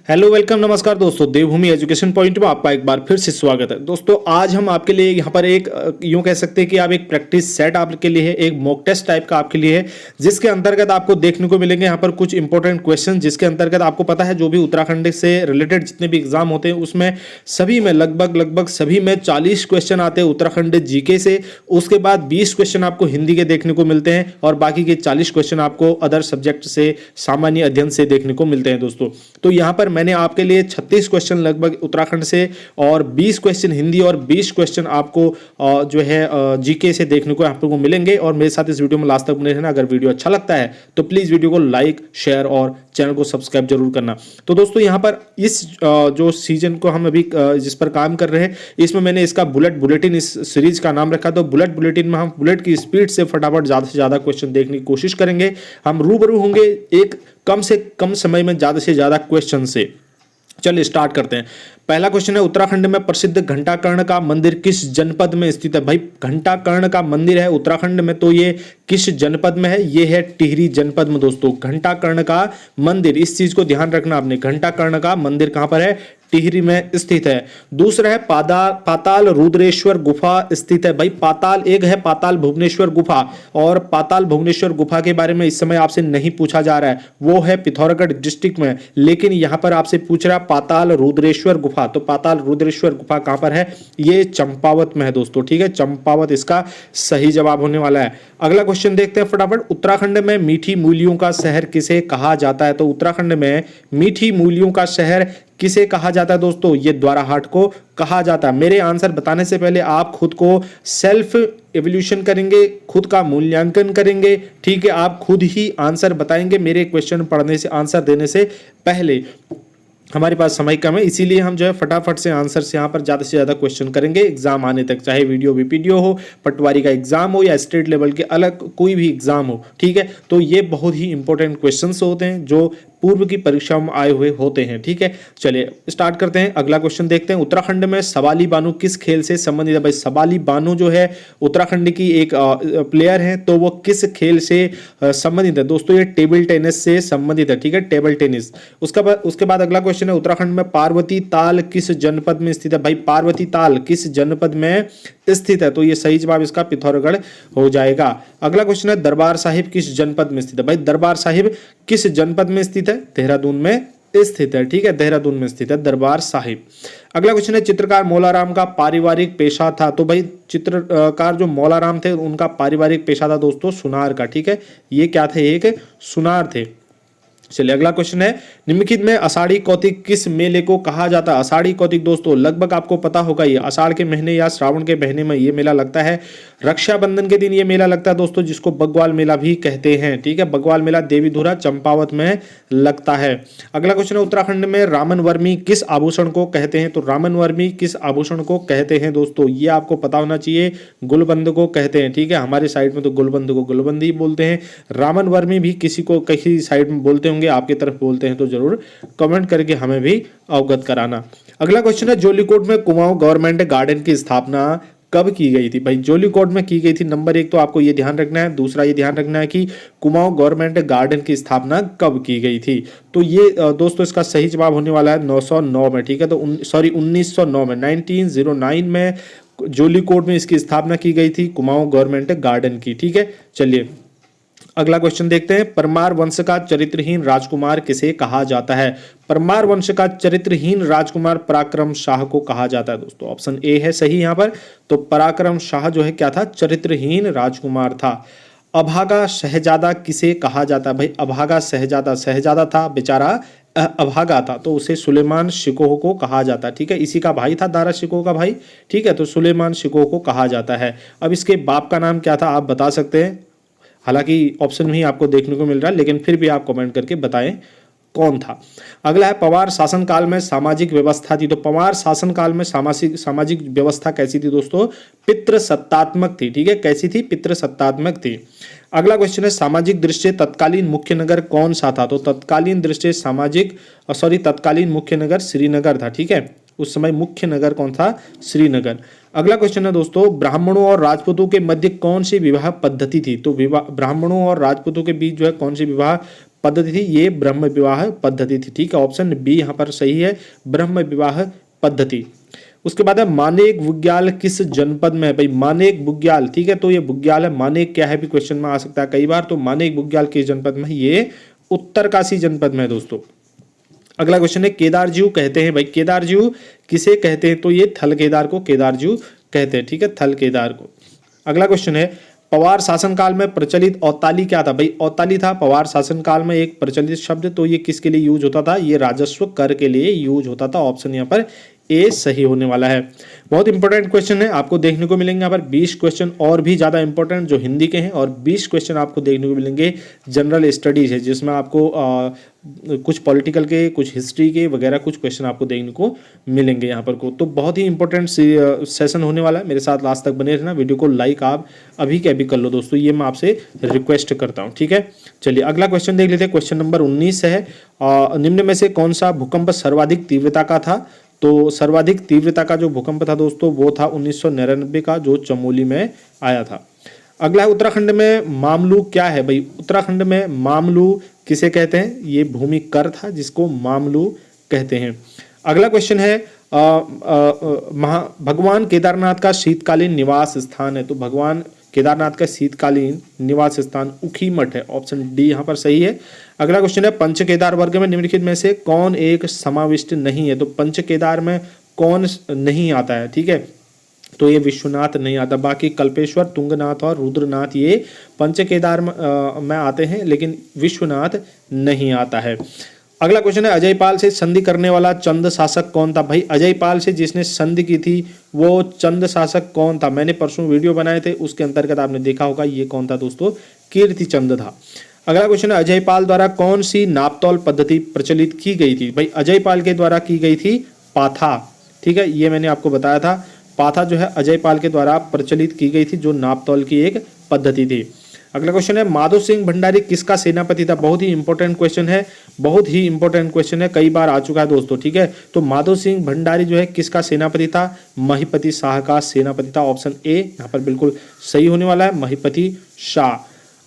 Hello welcome नमस्कार दोस्तों, देवभूमि education point में आपका एक बार फिर से स्वागत है। दोस्तों आज हम आपके लिए यहाँ पर एक यूं कह सकते हैं कि आप एक प्रैक्टिस सेट आपके लिए है, एक मॉक टेस्ट टाइप का आपके लिए है, जिसके अंतर्गत आपको देखने को मिलेंगे यहाँ पर कुछ इंपॉर्टेंट क्वेश्चन, जिसके अंतर्गत आपको पता है जो भी उत्तराखंड से रिलेटेड जितने भी एग्जाम होते हैं उसमें सभी में लगभग सभी में 40 क्वेश्चन आते हैं उत्तराखंड जीके से। उसके बाद 20 क्वेश्चन आपको हिंदी के देखने को मिलते हैं और बाकी के 40 क्वेश्चन आपको अदर सब्जेक्ट से, सामान्य अध्ययन से देखने को मिलते हैं दोस्तों। तो यहाँ पर मैंने आपके लिए 36 क्वेश्चन लगभग उत्तराखंड से और 20 क्वेश्चन हिंदी और 20 क्वेश्चन आपको जो है जीके से देखने को आपको मिलेंगे। और मेरे साथ इस वीडियो में लास्ट तक बने रहना। अगर वीडियो अच्छा लगता है तो प्लीज वीडियो को लाइक, शेयर और चैनल को सब्सक्राइब जरूर करना। तो दोस्तों यहाँ पर इस जो सीजन को हम अभी जिस पर काम कर रहे हैं, इसमें मैंने इसका बुलेट बुलेटिन इस सीरीज का नाम रखा। तो बुलेट बुलेटिन में हम बुलेट की स्पीड से फटाफट ज्यादा से ज्यादा क्वेश्चन देखने की कोशिश करेंगे। हम रूबरू होंगे एक कम से कम समय में ज्यादा से ज्यादा क्वेश्चन से। चलिए स्टार्ट करते हैं। पहला क्वेश्चन है, उत्तराखंड में प्रसिद्ध घंटाकर्ण का मंदिर किस जनपद में स्थित है? भाई घंटाकर्ण का मंदिर है उत्तराखंड में, तो ये किस जनपद में है? ये है टिहरी जनपद में दोस्तों। घंटाकर्ण का मंदिर, इस चीज को ध्यान रखना आपने, घंटाकर्ण का मंदिर कहां पर है? टिहरी में स्थित है। दूसरा है पाताल रुद्रेश्वर गुफा स्थित है। भाई पाताल एक है, पाताल भुवनेश्वर गुफा, और पाताल भुवनेश्वर गुफा के बारे में इस समय आपसे नहीं पूछा जा रहा है, वो है पिथौरागढ़ डिस्ट्रिक्ट में। लेकिन यहां पर आपसे पूछ रहा है पाताल रुद्रेश्वर गुफा, तो पाताल रुद्रेश्वर गुफा कहां पर है? ये चंपावत में है दोस्तों, ठीक है, चंपावत इसका सही जवाब होने वाला है। अगला क्वेश्चन देखते हैं फटाफट। उत्तराखंड में मीठी मूलियों का शहर किसे कहा जाता है? तो उत्तराखंड में मीठी मूलियों का शहर किसे कहा जाता है दोस्तों? ये द्वाराहाट को कहा जाता है। मेरे आंसर बताने से पहले आप खुद को सेल्फ एवोल्यूशन करेंगे, खुद का मूल्यांकन करेंगे, ठीक है, आप खुद ही आंसर बताएंगे मेरे क्वेश्चन पढ़ने से, आंसर देने से पहले। हमारे पास समय कम है, इसीलिए हम जो है फटाफट से आंसर से यहाँ पर ज़्यादा से ज़्यादा क्वेश्चन करेंगे एग्जाम आने तक, चाहे वीडियो वीपीडीओ हो, पटवारी का एग्जाम हो या स्टेट लेवल के अलग कोई भी एग्जाम हो, ठीक है। तो ये बहुत ही इंपॉर्टेंट क्वेश्चंस होते हैं जो पूर्व की परीक्षा में आए हुए होते हैं, ठीक है। चलिए स्टार्ट करते हैं, अगला क्वेश्चन देखते हैं। उत्तराखंड में सवाली बानू किस खेल से संबंधित है? भाई सवाली बानू जो है उत्तराखंड की एक प्लेयर है, तो वो किस खेल से संबंधित है दोस्तों? ये टेबल टेनिस से संबंधित है, ठीक है, टेबल टेनिस। उसके बाद अगला क्वेश्चन है, उत्तराखंड में पार्वती ताल किस जनपद में स्थित है? भाई पार्वती ताल किस जनपद में स्थित है? तो ये सही जवाब इसका पिथौरागढ़ हो जाएगा। अगला क्वेश्चन है, दरबार साहिब किस जनपद में स्थित है? भाई दरबार साहिब किस जनपद में स्थित है? देहरादून में स्थित है, ठीक है, देहरादून में स्थित है दरबार साहिब। अगला क्वेश्चन है, चित्रकार मौलाराम का पारिवारिक पेशा था? तो भाई चित्रकार जो मौलाराम थे उनका पारिवारिक पेशा था दोस्तों सुनार का, ठीक है, ये क्या थे? एक सुनार थे। चलिए अगला क्वेश्चन है, निम्नलिखित में आषाढ़ी कौतिक किस मेले को कहा जाता है? आषाढ़ी कौतिक दोस्तों लगभग आपको पता होगा, ये आषाढ़ के महीने या श्रावण के महीने में ये मेला लगता है। रक्षाबंधन के दिन ये मेला लगता है दोस्तों, जिसको बग्वाल मेला भी कहते हैं, ठीक है, बग्वाल मेला देवीधुरा चंपावत में लगता है। अगला क्वेश्चन है, उत्तराखंड में रामन वर्मी किस आभूषण को कहते हैं? तो रामन वर्मी किस आभूषण को कहते हैं दोस्तों? ये आपको पता होना चाहिए, गुलबंद को कहते हैं, ठीक है, हमारे साइड में तो गुलबंद को गुलबंद ही बोलते हैं। रामन वर्मी भी किसी को कहीं साइड में बोलते होंगे, आपकी तरफ बोलते हैं तो जरूर कमेंट करके हमें भी अवगत कराना। अगला क्वेश्चन है, जोलीकोट में कुमाऊं गवर्नमेंट गार्डन की स्थापना कब की गई थी? भाई जोलीकोट में की गई थी, नंबर 1 तो आपको ये ध्यान रखना है। दूसरा ये ध्यान रखना है कि कुमाऊं गवर्नमेंट गार्डन की स्थापना कब की गई थी? तो ये दोस्तों इसका सही जवाब होने वाला है 909 में, ठीक है, तो 1909 में, 1909 में जोलीकोट में इसकी स्थापना की गई थी, कुमाऊं गवर्नमेंट गार्डन की, ठीक है। चलिए अगला क्वेश्चन देखते हैं, परमार वंश का चरित्रहीन राजकुमार किसे कहा जाता है? परमार वंश का चरित्रहीन राजकुमार पराक्रम शाह को कहा जाता है दोस्तों। ऑप्शन ए है सही यहाँ पर। तो पराक्रम शाह जो है क्या था? चरित्रहीन राजकुमार था। अभागा शहजादा किसे कहा जाता है? भाई अभागा शहजादा था, बेचारा अभागा था, तो उसे सुलेमान शिकोह को कहा जाता है, ठीक है, इसी का भाई था, दारा शिकोह का भाई, ठीक है, तो सुलेमान शिकोह को कहा जाता है। अब इसके बाप का नाम क्या था आप बता सकते हैं, हालांकि ऑप्शन में ही आपको देखने को मिल रहा है, लेकिन फिर भी आप कमेंट करके बताएं कौन था। अगला है, पवार शासनकाल में सामाजिक व्यवस्था थी? तो पवार शासनकाल में सामाजिक व्यवस्था कैसी थी दोस्तों? पितृसत्तात्मक थी, ठीक है, कैसी थी? पितृसत्तात्मक थी। अगला क्वेश्चन है, सामाजिक दृष्टि तत्कालीन मुख्य नगर कौन सा था? तो तत्कालीन मुख्य नगर श्रीनगर था, ठीक है, उस समय मुख्य नगर कौन था? श्रीनगर। अगला क्वेश्चन है दोस्तों, ब्राह्मणों और राजपूतों के मध्य कौन सी विवाह पद्धति थी? तो ब्राह्मणों और राजपूतों के बीच जो है कौन सी विवाह पद्धति थी, ये ब्रह्म विवाह पद्धति थी। ठीक है, ऑप्शन बी यहाँ पर सही है, ब्रह्म विवाह पद्धति। उसके बाद है मानेक बुग्याल किस जनपद में है? भाई मानेक बुग्याल, ठीक है, तो ये बुग्याल है। मानेक क्या है भी क्वेश्चन में आ सकता है कई बार, तो मानेक बुग्याल किस जनपद में है? ये उत्तरकाशी जनपद में है दोस्तों। अगला क्वेश्चन है केदारजीव कहते हैं, भाई केदारजीव किसे कहते हैं? तो ये थल केदार को केदारजीव कहते हैं। ठीक है, थल केदार को। अगला क्वेश्चन है पवार शासनकाल में प्रचलित औताली क्या था? भाई औताली था पवार शासनकाल में एक प्रचलित शब्द, तो ये किसके लिए यूज होता था? ये राजस्व कर के लिए यूज होता था। ऑप्शन यहाँ पर ए सही होने वाला है। बहुत इंपॉर्टेंट क्वेश्चन है, आपको देखने को मिलेंगे यहाँ पर 20 क्वेश्चन और भी ज़्यादा इंपॉर्टेंट जो हिंदी के हैं, और 20 क्वेश्चन आपको देखने को मिलेंगे जनरल स्टडीज है, जिसमें आपको कुछ पॉलिटिकल के, कुछ हिस्ट्री के वगैरह कुछ क्वेश्चन आपको देखने को मिलेंगे यहाँ पर को। तो बहुत ही इंपॉर्टेंट सेशन होने वाला है, मेरे साथ लास्ट तक बने रहना। वीडियो को लाइक आप अभी के अभी कर लो दोस्तों, ये मैं आपसे रिक्वेस्ट करता हूँ। ठीक है, चलिए अगला क्वेश्चन देख लेते हैं। क्वेश्चन नंबर 19 है, निम्न में से कौन सा भूकंप सर्वाधिक तीव्रता का था? तो सर्वाधिक तीव्रता का जो भूकंप था दोस्तों वो था 1999 का, जो चमोली में आया था। अगला है उत्तराखंड में मामलू क्या है? भाई उत्तराखंड में मामलू किसे कहते हैं? ये भूमि कर था जिसको मामलू कहते हैं। अगला क्वेश्चन है भगवान केदारनाथ का शीतकालीन निवास स्थान है, तो भगवान केदारनाथ का शीतकालीन निवास स्थान ऊखीमठ है। ऑप्शन डी यहाँ पर सही है। अगला क्वेश्चन है पंच केदार वर्ग में निम्नलिखित में से कौन एक समाविष्ट नहीं है? तो पंच केदार में कौन नहीं आता है? ठीक है, तो ये विश्वनाथ नहीं आता। बाकी कल्पेश्वर, तुंगनाथ और रुद्रनाथ ये पंच केदार में आते हैं, लेकिन विश्वनाथ नहीं आता है। अगला क्वेश्चन है अजयपाल से संधि करने वाला चंद शासक कौन था? भाई अजयपाल से जिसने संधि की थी वो चंद शासक कौन था? मैंने परसों वीडियो बनाए थे, उसके अंतर्गत आपने देखा होगा, ये कौन था दोस्तों? कीर्ति चंद था। अगला क्वेश्चन है अजयपाल द्वारा कौन सी नापतोल पद्धति प्रचलित की गई थी? भाई अजयपाल के द्वारा की गई थी पाथा। ठीक है, ये मैंने आपको बताया था, पाथा जो है अजयपाल के द्वारा प्रचलित की गई थी, जो नापतोल की एक पद्धति थी। अगला क्वेश्चन है माधो सिंह भंडारी किसका सेनापति था? बहुत ही इंपॉर्टेंट क्वेश्चन है, बहुत ही इंपॉर्टेंट क्वेश्चन है, कई बार आ चुका है दोस्तों। ठीक है, तो माधो सिंह भंडारी जो है किसका सेनापति था? महिपति शाह का सेनापति था। ऑप्शन ए यहाँ पर बिल्कुल सही होने वाला है, महिपति शाह।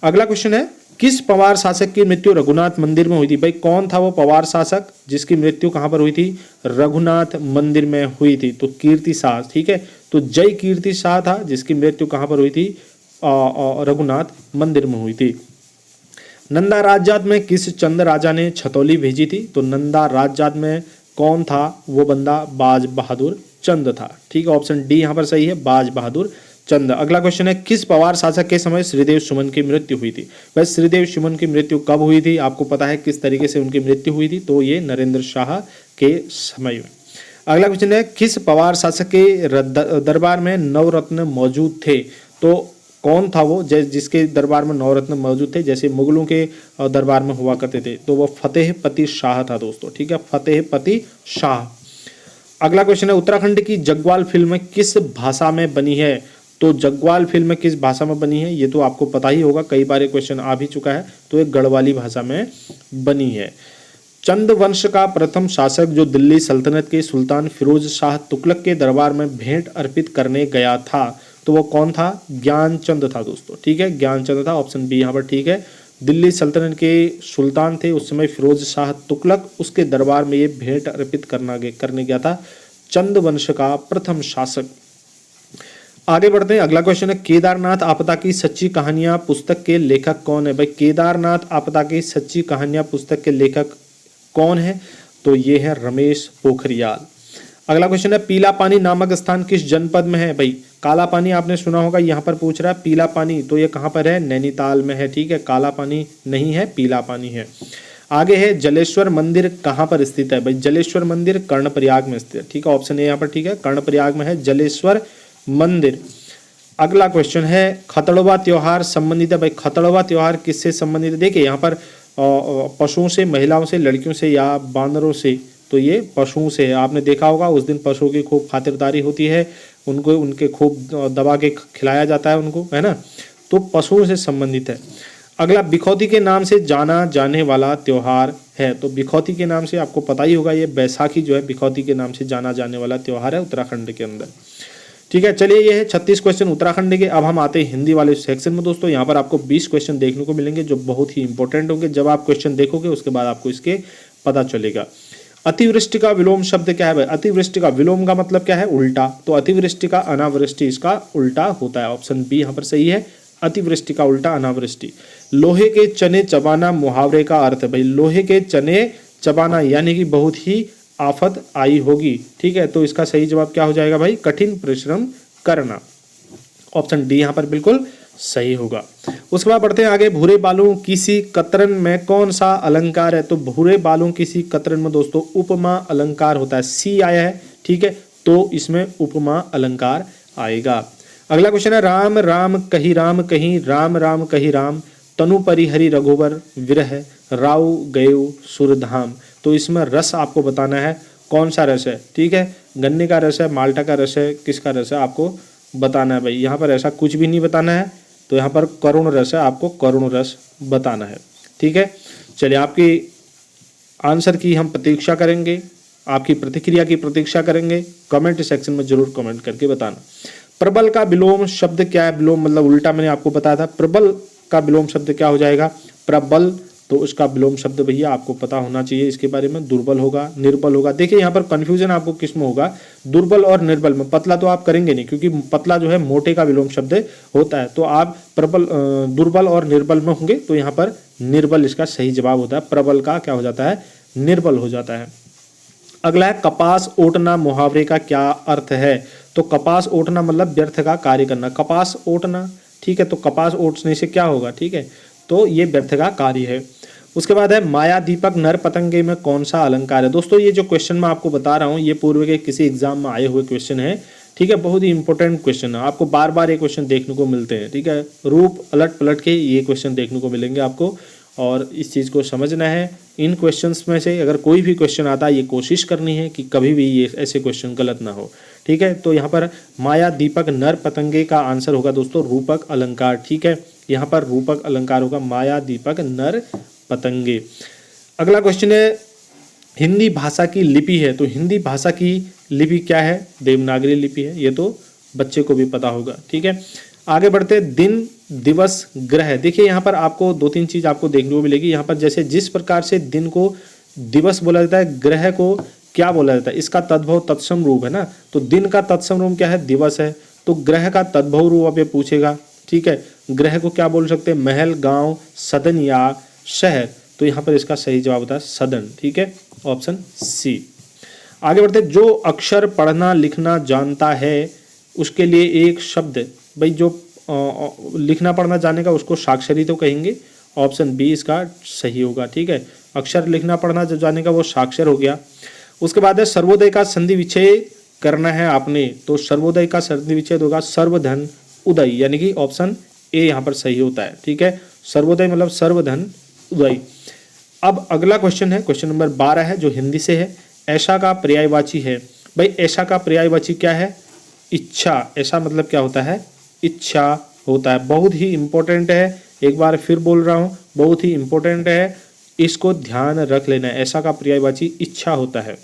अगला क्वेश्चन है किस पवार शासक की मृत्यु रघुनाथ मंदिर में हुई थी? भाई कौन था वो पवार शासक जिसकी मृत्यु कहाँ पर हुई थी? रघुनाथ मंदिर में हुई थी, तो कीर्ति शाह। ठीक है, तो जय कीर्ति शाह था जिसकी मृत्यु कहाँ पर हुई थी? रघुनाथ मंदिर में हुई थी। नंदा राजजात में किस चंद राजा ने छतौली भेजी थी? तो नंदा राजजात में कौन था वो बंदा? बाज बहादुर चंद था। ठीक है, ऑप्शन डी यहाँ पर सही है, बाज बहादुर चंद। अगला क्वेश्चन है किस पवार शासक के समय श्रीदेव सुमन की मृत्यु हुई थी? वह श्रीदेव सुमन की मृत्यु कब हुई थी? आपको पता है किस तरीके से उनकी मृत्यु हुई थी? तो ये नरेंद्र शाह के समय में। अगला क्वेश्चन है किस पवार शासक के दरबार में नवरत्न मौजूद थे? तो कौन था वो जिसके दरबार में नवरत्न मौजूद थे? जैसे मुगलों के दरबार में हुआ करते थे, तो वो फतेहपति शाह था दोस्तों। ठीक है, फतेहपति शाह। अगला क्वेश्चन है उत्तराखंड की जगवाल फिल्म किस भाषा में बनी है? तो जगवाल फिल्म किस भाषा में बनी है? ये तो आपको पता ही होगा, कई बार ये क्वेश्चन आ भी चुका है, तो एक गढ़वाली भाषा में बनी है। चंद वंश का प्रथम शासक जो दिल्ली सल्तनत के सुल्तान फिरोज शाह तुगलक के दरबार में भेंट अर्पित करने गया था, तो वो कौन था? ज्ञानचंद था दोस्तों। ठीक है, ज्ञानचंद था, ऑप्शन बी यहाँ पर ठीक है। दिल्ली सल्तनत के सुल्तान थे उस समय फिरोज शाह तुगलक, उसके दरबार में ये भेंट अर्पित करने गया था चंद वंश का प्रथम शासक। आगे बढ़ते हैं, अगला क्वेश्चन है केदारनाथ आपदा की सच्ची कहानियां पुस्तक के लेखक कौन है? भाई केदारनाथ आपदा की सच्ची कहानियां पुस्तक के लेखक कौन है? तो ये है रमेश पोखरियाल। अगला क्वेश्चन है पीला पानी नामक स्थान किस जनपद में है? भाई काला पानी आपने सुना होगा, यहाँ पर पूछ रहा है पीला पानी, तो ये कहाँ पर है? नैनीताल में है। ठीक है, काला पानी नहीं है, पीला पानी है। आगे है जलेश्वर मंदिर कहाँ पर स्थित है? भाई जलेश्वर मंदिर कर्णप्रयाग में स्थित है। ठीक है, ऑप्शन ए यहाँ पर ठीक है, कर्णप्रयाग में है जलेश्वर मंदिर। अगला क्वेश्चन है खतड़वा त्योहार संबंधित है। भाई खतड़वा त्योहार किससे संबंधित है? देखिए यहाँ पर पशुओं से, महिलाओं से, लड़कियों से या बानरों से, तो ये पशुओं से है। आपने देखा होगा उस दिन पशुओं की खूब खातिरदारी होती है, उनको उनके खूब दबा के खिलाया जाता है उनको, है ना, तो पशुओं से संबंधित है। अगला बिखौती के नाम से जाना जाने वाला त्योहार है, तो बिखौती के नाम से आपको पता ही होगा, ये बैसाखी जो है बिखौती के नाम से जाना जाने वाला त्योहार है उत्तराखंड के अंदर। ठीक ठीक है, चलिए ये है 36 क्वेश्चन उत्तराखंड के। अब हम आते हैं हिंदी वाले सेक्शन में दोस्तों। यहाँ पर आपको 20 क्वेश्चन देखने को मिलेंगे जो बहुत ही इंपॉर्टेंट होंगे। जब आप क्वेश्चन देखोगे उसके बाद आपको इसके पता चलेगा। अतिवृष्टि का विलोम शब्द क्या है भाई? अतिवृष्टि का विलोम का मतलब क्या है? उल्टा। तो अतिवृष्टि का अनावृष्टि इसका उल्टा होता है। ऑप्शन बी यहाँ पर सही है, अतिवृष्टि का उल्टा अनावृष्टि। लोहे के चने चबाना मुहावरे का अर्थ है भाई। लोहे के चने चबाना यानी कि बहुत ही आफत आई होगी। ठीक है, तो इसका सही जवाब क्या हो जाएगा भाई? कठिन परिश्रम करना। ऑप्शन डी यहाँ पर बिल्कुल सही होगा। उसके बाद बढ़ते हैं आगे। भूरे बालों किसी कतरन में कौन सा अलंकार है? तो भूरे बालों किसी कतरन में दोस्तों उपमा अलंकार होता है। सी आया है, ठीक है, तो इसमें उपमा अलंकार आएगा। अगला क्वेश्चन है, राम राम कही राम कहीं, राम राम कही राम, तनु परिहरि रघुवर विरह, राव गयो सुरधाम। तो इसमें रस आपको बताना है, कौन सा रस है। ठीक है, गन्ने का रस है, माल्टा का रस है, किसका रस है आपको बताना है भाई। यहाँ पर ऐसा कुछ भी नहीं बताना है, तो यहाँ पर करुण रस है, आपको करुण रस बताना है। ठीक है, चलिए आपकी आंसर की हम प्रतीक्षा करेंगे, आपकी प्रतिक्रिया की प्रतीक्षा करेंगे। कमेंट सेक्शन में जरूर कमेंट करके बताना। प्रबल का विलोम शब्द क्या है? विलोम मतलब उल्टा, मैंने आपको बताया था। प्रबल का विलोम शब्द क्या हो जाएगा? प्रबल। तो उसका विलोम शब्द भैया आपको पता होना चाहिए इसके बारे में। दुर्बल होगा, निर्बल होगा। देखिए यहाँ पर कंफ्यूजन आपको किस में होगा, दुर्बल और निर्बल में। पतला तो आप करेंगे नहीं, क्योंकि पतला जो है मोटे का विलोम शब्द होता है। तो आप प्रबल, दुर्बल और निर्बल में होंगे, तो यहाँ पर निर्बल इसका सही जवाब होता है। प्रबल का क्या हो जाता है? निर्बल हो जाता है। अगला है, कपास ओटना मुहावरे का क्या अर्थ है? तो कपास ओटना मतलब व्यर्थ का कार्य करना। कपास ओटना, ठीक है, तो कपास ओटने से क्या होगा? ठीक है, तो ये व्यर्थ का कार्य है। उसके बाद है, माया दीपक नर पतंगे में कौन सा अलंकार है? दोस्तों ये जो क्वेश्चन मैं आपको बता रहा हूँ ये पूर्व के किसी एग्जाम में आए हुए क्वेश्चन है। ठीक है, बहुत ही इंपॉर्टेंट क्वेश्चन है, आपको बार बार ये क्वेश्चन देखने को मिलते हैं। ठीक है, रूप अलट पलट के ये क्वेश्चन देखने को मिलेंगे आपको, और इस चीज़ को समझना है। इन क्वेश्चंस में से अगर कोई भी क्वेश्चन आता है, ये कोशिश करनी है कि कभी भी ये ऐसे क्वेश्चन गलत ना हो। ठीक है, तो यहाँ पर माया दीपक नर पतंगे का आंसर होगा दोस्तों रूपक अलंकार। ठीक है, यहाँ पर रूपक अलंकार होगा, माया दीपक नर पतंगे। अगला क्वेश्चन है, हिंदी भाषा की लिपि है। तो हिंदी भाषा की लिपि क्या है? देवनागरी लिपि है। ये तो बच्चे को भी पता होगा। ठीक है, आगे बढ़ते, दिन दिवस ग्रह। देखिए यहाँ पर आपको दो तीन चीज आपको देखने को मिलेगी। यहाँ पर जैसे जिस प्रकार से दिन को दिवस बोला जाता है, ग्रह को क्या बोला जाता है? इसका तद्भव तत्सम रूप है ना। तो दिन का तत्सम रूप क्या है? दिवस है। तो ग्रह का तद्भव रूप अब ये पूछेगा। ठीक है, ग्रह को क्या बोल सकते हैं? महल, गांव, सदन या शहर। तो यहाँ पर इसका सही जवाब होता है सदन। ठीक है, ऑप्शन सी। आगे बढ़ते, जो अक्षर पढ़ना लिखना जानता है उसके लिए एक शब्द, भाई जो लिखना पढ़ना जानेगा उसको साक्षरी तो कहेंगे। ऑप्शन बी इसका सही होगा। ठीक है, अक्षर लिखना पढ़ना जो जानेगा वो साक्षर हो गया। उसके बाद है, सर्वोदय का संधि विच्छेद करना है आपने। तो सर्वोदय का संधि विच्छेद होगा सर्वधन उदय, यानी कि ऑप्शन ए यहाँ पर सही होता है। ठीक है, सर्वोदय मतलब सर्वधन उदय। अब अगला क्वेश्चन है, क्वेश्चन नंबर 12 है, जो हिंदी से है। ऐसा का पर्यायवाची है। भाई ऐसा का पर्यायवाची क्या है? इच्छा। ऐसा मतलब क्या होता है? इच्छा होता है। बहुत ही इंपॉर्टेंट है, एक बार फिर बोल रहा हूँ, बहुत ही इंपॉर्टेंट है, इसको ध्यान रख लेना है। ऐसा का पर्यायवाची इच्छा होता है।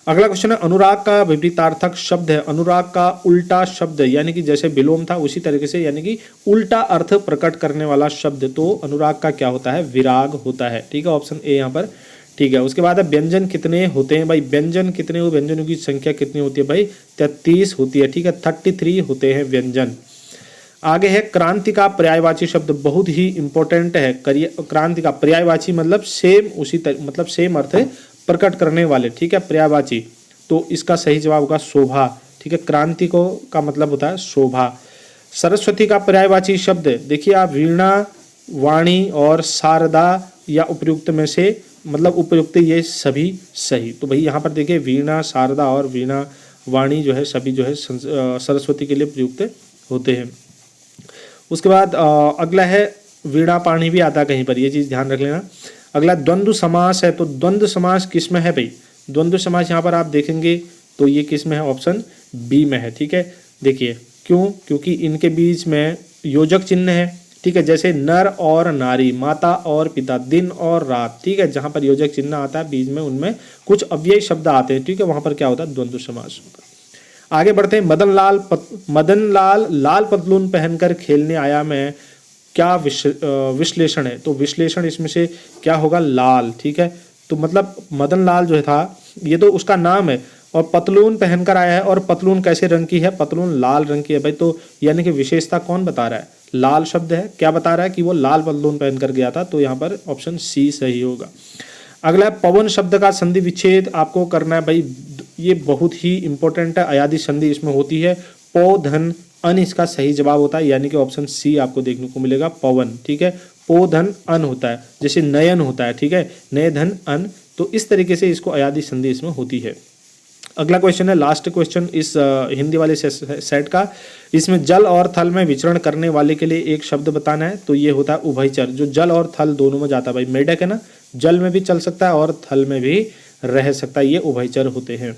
अगला क्वेश्चन है, अनुराग का विपरीतार्थक शब्द है। अनुराग का उल्टा शब्द, यानी कि जैसे विलोम था उसी तरीके से, यानी कि उल्टा अर्थ प्रकट करने वाला शब्द, तो अनुराग का क्या होता है? विराग होता है। ठीक है, ऑप्शन ए यहाँ पर ठीक है। उसके बाद है, व्यंजन कितने होते हैं? भाई व्यंजन कितने हो? व्यंजनों की संख्या कितनी होती है? भाई 33 होती है। ठीक है, 33 होते हैं व्यंजन। आगे है, क्रांति का पर्यायवाची शब्द, बहुत ही इंपॉर्टेंट है। क्रांति का पर्यायवाची मतलब सेम, उसी मतलब सेम अर्थ प्रकट करने वाले। ठीक है, पर्यायवाची। तो इसका सही जवाब होगा शोभा। ठीक है, क्रांति को का मतलब होता है शोभा। सरस्वती का पर्यायवाची शब्द देखिए आप, वीणा, वाणी और शारदा या उपयुक्त में से, मतलब उपयुक्त ये सभी सही। तो भाई यहाँ पर देखिए वीणा, शारदा और वीणा, वाणी जो है सभी जो है सरस्वती के लिए प्रयुक्त होते हैं। उसके बाद अगला है, वीणा पाणी भी आता कहीं पर, ये चीज़ ध्यान रख लेना। अगला द्वंद्व समास है। तो द्वंद्व समास किस में है भाई? द्वंद्व समास यहाँ पर आप देखेंगे तो ये किस में है? ऑप्शन बी में है। ठीक है, देखिए क्यों? क्योंकि इनके बीच में योजक चिन्ह है। ठीक है, जैसे नर और नारी, माता और पिता, दिन और रात। ठीक है, जहाँ पर योजक चिन्ह आता है बीच में, उनमें कुछ अव्ययी शब्द आते हैं। ठीक है, वहाँ पर क्या होता है? द्वंद्व समास होता है। आगे बढ़ते हैं। मदन लाल लाल पतलून पहनकर खेलने आया में क्या विश्लेषण है? तो विश्लेषण इसमें से क्या होगा? लाल। ठीक है, तो मतलब मदन लाल जो था ये तो उसका नाम है, और पतलून पहनकर आया है, और पतलून कैसे रंग की है? पतलून लाल रंग की है भाई। तो यानी कि विशेषता कौन बता रहा है? लाल शब्द है, क्या बता रहा है? कि वो लाल पतलून पहनकर गया था। तो यहाँ पर ऑप्शन सी सही होगा। अगला है पवन शब्द का संधि विच्छेद आपको करना है भाई, ये बहुत ही इंपॉर्टेंट है। अयादि संधि इसमें होती है, पौ धन अन इसका सही जवाब होता है, यानी कि ऑप्शन सी आपको देखने को मिलेगा, पवन। ठीक है, पो धन अन होता है, जैसे नयन होता है। ठीक है, नय धन अन, तो इस तरीके से इसको अयादि संधि इसमें होती है। अगला क्वेश्चन है, लास्ट क्वेश्चन इस हिंदी वाले सेट का। इसमें जल और थल में विचरण करने वाले के लिए एक शब्द बताना है। तो ये होता है उभयचर, जो जल और थल दोनों में जाता है भाई। मेढक है ना, जल में भी चल सकता है और थल में भी रह सकता है, ये उभयचर होते हैं।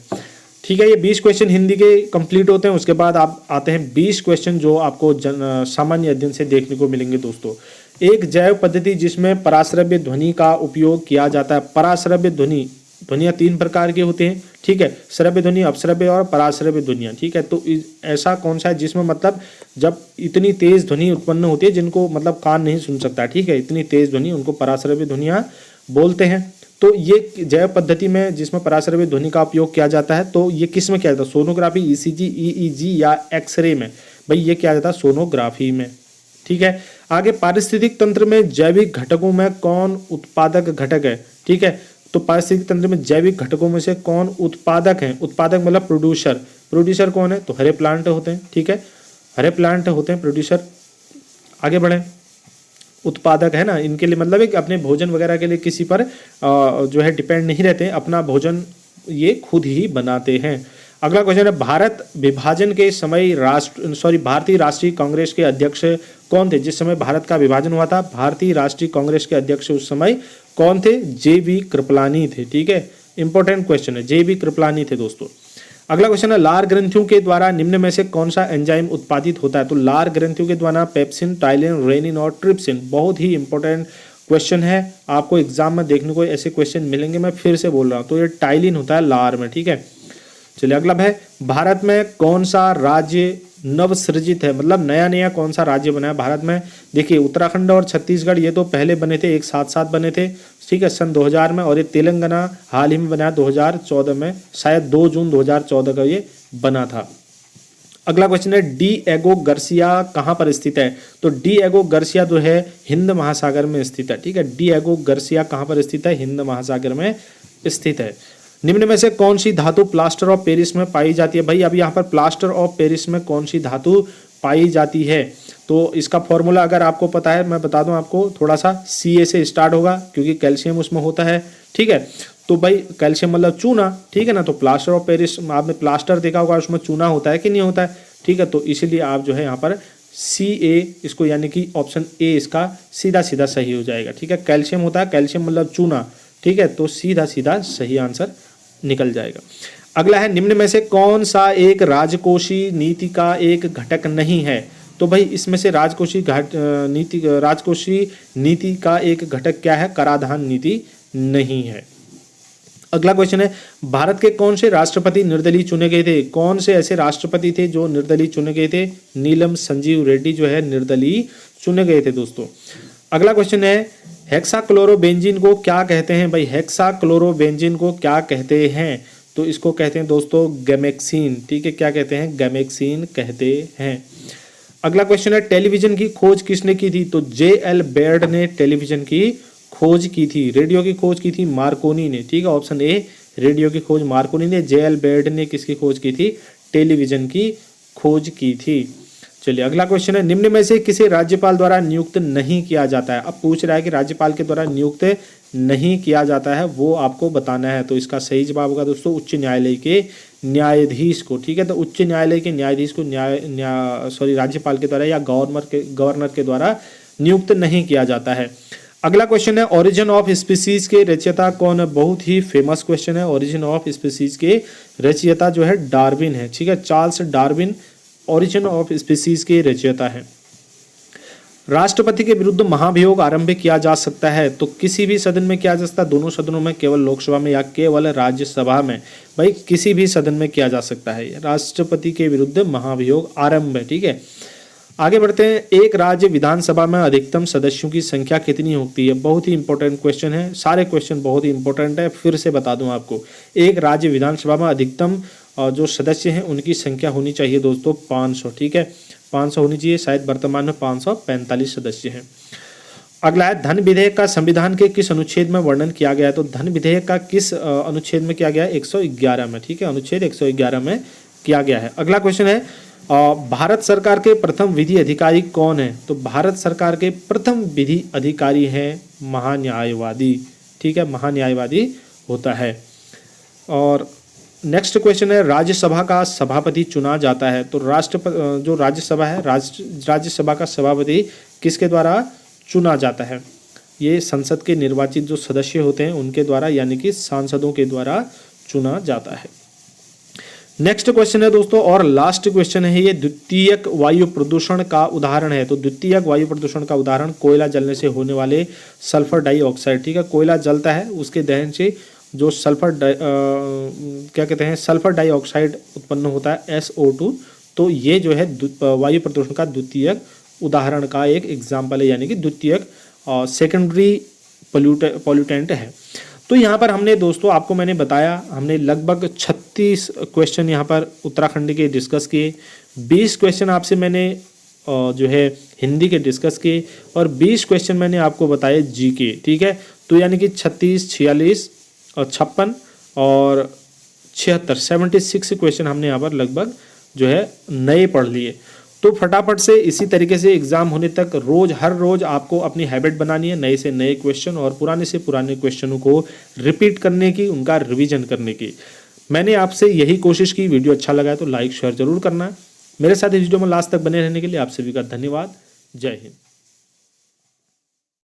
ठीक है, ये 20 क्वेश्चन हिंदी के कंप्लीट होते हैं। उसके बाद आप आते हैं 20 क्वेश्चन जो आपको सामान्य अध्ययन से देखने को मिलेंगे दोस्तों। एक जैव पद्धति जिसमें पराश्रव्य ध्वनि का उपयोग किया जाता है। पराश्रव्य ध्वनि, ध्वनियाँ 3 प्रकार के होते हैं। ठीक है, श्रव्य ध्वनि, अपश्रव्य और पराश्रव्य ध्वनियाँ। ठीक है, तो ऐसा कौन सा है जिसमें मतलब जब इतनी तेज ध्वनि उत्पन्न होती है जिनको मतलब कान नहीं सुन सकता। ठीक है, इतनी तेज ध्वनि, उनको पराश्रव्य ध्वनियाँ बोलते हैं। तो ये जैव पद्धति में जिसमें पराश्रव्य ध्वनि का उपयोग किया जाता है, तो ये किस में किया जाता है? सोनोग्राफी, ईसीजी, ईईजी या एक्सरे में? भाई ये किया जाता है सोनोग्राफी में। ठीक है, आगे पारिस्थितिक तंत्र में जैविक घटकों में कौन उत्पादक घटक है? ठीक है, तो पारिस्थितिक तंत्र में जैविक घटकों में से कौन उत्पादक है? उत्पादक मतलब प्रोड्यूसर। प्रोड्यूसर कौन है? तो हरे प्लांट होते हैं। ठीक है, हरे प्लांट होते हैं प्रोड्यूसर। आगे बढ़े, उत्पादक है ना, इनके लिए मतलब एक अपने भोजन वगैरह के लिए किसी पर जो है डिपेंड नहीं रहते, अपना भोजन ये खुद ही बनाते हैं। अगला क्वेश्चन है, भारत विभाजन के समय भारतीय राष्ट्रीय कांग्रेस के अध्यक्ष कौन थे? जिस समय भारत का विभाजन हुआ था, भारतीय राष्ट्रीय कांग्रेस के अध्यक्ष उस समय कौन थे? जे.बी. कृपलानी थे। ठीक है, इंपॉर्टेंट क्वेश्चन है, जे.बी. कृपलानी थे दोस्तों। अगला क्वेश्चन है, लार ग्रंथियों के द्वारा निम्न में से कौन सा एंजाइम उत्पादित होता है? तो लार ग्रंथियों के द्वारा पेप्सिन, टाइलिन, रेनिन और ट्रिप्सिन। बहुत ही इंपॉर्टेंट क्वेश्चन है, आपको एग्जाम में देखने को ऐसे क्वेश्चन मिलेंगे। मैं फिर से बोल रहा हूँ, तो ये टाइलिन होता है लार में। ठीक है, चलिए अगला है, भारत में कौन सा राज्य नवसृजित है? मतलब नया नया कौन सा राज्य बना है भारत में? देखिए, उत्तराखंड और छत्तीसगढ़ ये तो पहले बने थे, एक साथ साथ बने थे। ठीक है, सन 2000 में, और ये तेलंगाना हाल ही में बना 2014 में, शायद 2 जून 2014 का ये बना था। अगला क्वेश्चन है, डिएगो गार्सिया कहाँ पर स्थित है? तो डिएगो गार्सिया जो है हिंद महासागर में स्थित है। ठीक है, डिएगो गार्सिया कहाँ पर स्थित है? हिंद महासागर में स्थित है। निम्न में से कौन सी धातु प्लास्टर ऑफ पेरिस में पाई जाती है? भाई अब यहाँ पर प्लास्टर ऑफ पेरिस में कौन सी धातु पाई जाती है? तो इसका फॉर्मूला अगर आपको पता है, मैं बता दूं आपको, थोड़ा सा Ca से स्टार्ट होगा, क्योंकि कैल्शियम उसमें होता है। ठीक है, तो भाई कैल्शियम मतलब चूना। ठीक है ना, तो प्लास्टर ऑफ पेरिस, आपने प्लास्टर देखा होगा, उसमें चूना होता है कि नहीं होता है? ठीक है, तो इसीलिए आप जो है यहाँ पर Ca इसको, यानी कि ऑप्शन ए इसका सीधा सीधा सही हो जाएगा। ठीक है, कैल्शियम होता है, कैल्शियम मतलब चूना। ठीक है, तो सीधा सीधा सही आंसर निकल जाएगा। अगला है, निम्न में से कौन सा एक राजकोषीय नीति का एक घटक नहीं है? तो भाई इसमें से राजकोषीय नीति का एक घटक क्या है? कराधान नीति नहीं है। अगला क्वेश्चन है, भारत के कौन से राष्ट्रपति निर्दलीय चुने गए थे? कौन से ऐसे राष्ट्रपति थे जो निर्दलीय चुने गए थे? नीलम संजीव रेड्डी जो है निर्दलीय चुने गए थे दोस्तों। अगला क्वेश्चन है, हेक्साक्लोरोबेंजीन को क्या कहते हैं? भाई हेक्साक्लोरोबेंजीन को क्या कहते हैं? तो इसको कहते हैं दोस्तों गैमेक्सिन। ठीक है, क्या कहते हैं? गैमेक्सिन कहते हैं। अगला क्वेश्चन है, टेलीविजन की खोज किसने की थी? तो J.L. बेयर्ड ने टेलीविजन की खोज की थी। रेडियो की खोज की थी मार्कोनी ने। ठीक है, ऑप्शन ए, रेडियो की खोज मार्कोनी ने। J.L. बेयर्ड ने किसकी खोज की थी? टेलीविजन की खोज की थी। चलिए अगला क्वेश्चन है, निम्न में से किसे राज्यपाल द्वारा नियुक्त नहीं किया जाता है? अब पूछ रहा है कि राज्यपाल के द्वारा नियुक्त नहीं किया जाता है, वो आपको बताना है। तो इसका सही जवाब होगा दोस्तों उच्च न्यायालय के न्यायाधीश को। ठीक है, तो उच्च न्यायालय के न्यायाधीश को राज्यपाल के द्वारा या गवर्नर के द्वारा नियुक्त नहीं किया जाता है। अगला क्वेश्चन है, ओरिजिन ऑफ स्पीसीज के रचयिता कौन है? बहुत ही फेमस क्वेश्चन है। ओरिजिन ऑफ स्पीसीज के रचयिता जो है डार्विन है। ठीक है, Charles Darwin origin of species के रचयिता है। राष्ट्रपति के विरुद्ध महाभियोग आरंभ किया जा सकता है तो किसी भी सदन में किया जा सकता है, दोनों सदनों में, केवल लोकसभा में या केवल राज्यसभा में? भाई किसी भी सदन में किया जा सकता है राष्ट्रपति के विरुद्ध महाभियोग आरंभ, ठीक है। आगे बढ़ते हैं। एक राज्य विधानसभा में अधिकतम सदस्यों की संख्या कितनी होती है? बहुत ही इंपॉर्टेंट क्वेश्चन है, सारे क्वेश्चन बहुत ही इंपॉर्टेंट है। फिर से बता दूं आपको, एक राज्य विधानसभा में अधिकतम जो सदस्य हैं उनकी संख्या होनी चाहिए दोस्तों 500, ठीक है, 500 होनी चाहिए। शायद वर्तमान में 545 सदस्य हैं। अगला है, धन विधेयक का संविधान के किस अनुच्छेद में वर्णन किया गया है? तो धन विधेयक का किस अनुच्छेद में किया गया है? 111 में, ठीक है, अनुच्छेद 111 में किया गया है। अगला क्वेश्चन है, भारत सरकार के प्रथम विधि अधिकारी कौन है? तो भारत सरकार के प्रथम विधि अधिकारी हैं महान्यायवादी, ठीक है, महान्यायवादी होता है। और नेक्स्ट क्वेश्चन है, राज्यसभा का सभापति चुना जाता है तो जो राज्यसभा है, राज्यसभा का सभापति किसके द्वारा चुना जाता है? ये संसद के निर्वाचित जो सदस्य होते हैं उनके द्वारा, यानी कि सांसदों के द्वारा चुना जाता है। नेक्स्ट क्वेश्चन है दोस्तों, और लास्ट क्वेश्चन है ये, द्वितीयक वायु प्रदूषण का उदाहरण है। तो द्वितीयक वायु प्रदूषण का उदाहरण कोयला जलने से होने वाले सल्फर डाइऑक्साइड, ठीक है, कोयला जलता है, उसके दहन से जो क्या कहते हैं, सल्फर डाइऑक्साइड उत्पन्न होता है SO2। तो ये जो है वायु प्रदूषण का द्वितीयक उदाहरण का एक एग्जाम्पल है, यानी कि द्वितीयक सेकेंडरी पॉल्यूटेंट है। तो यहाँ पर हमने दोस्तों, आपको मैंने बताया, हमने लगभग 36 क्वेश्चन यहाँ पर उत्तराखंड के डिस्कस किए। 20 क्वेश्चन आपसे मैंने जो है हिंदी के डिस्कस किए और 20 क्वेश्चन मैंने आपको बताए GK, ठीक है। तो यानी कि 36, 46 और 56 और 76, 76 क्वेश्चन हमने यहाँ पर लगभग जो है नए पढ़ लिए। तो फटाफट से इसी तरीके से एग्जाम होने तक हर रोज आपको अपनी हैबिट बनानी है, नए से नए क्वेश्चन और पुराने से पुराने क्वेश्चनों को रिपीट करने की, उनका रिवीजन करने की। मैंने आपसे यही कोशिश की। वीडियो अच्छा लगा है तो लाइक शेयर जरूर करना है। मेरे साथ इस वीडियो में लास्ट तक बने रहने के लिए आप सभी का धन्यवाद। जय हिंद।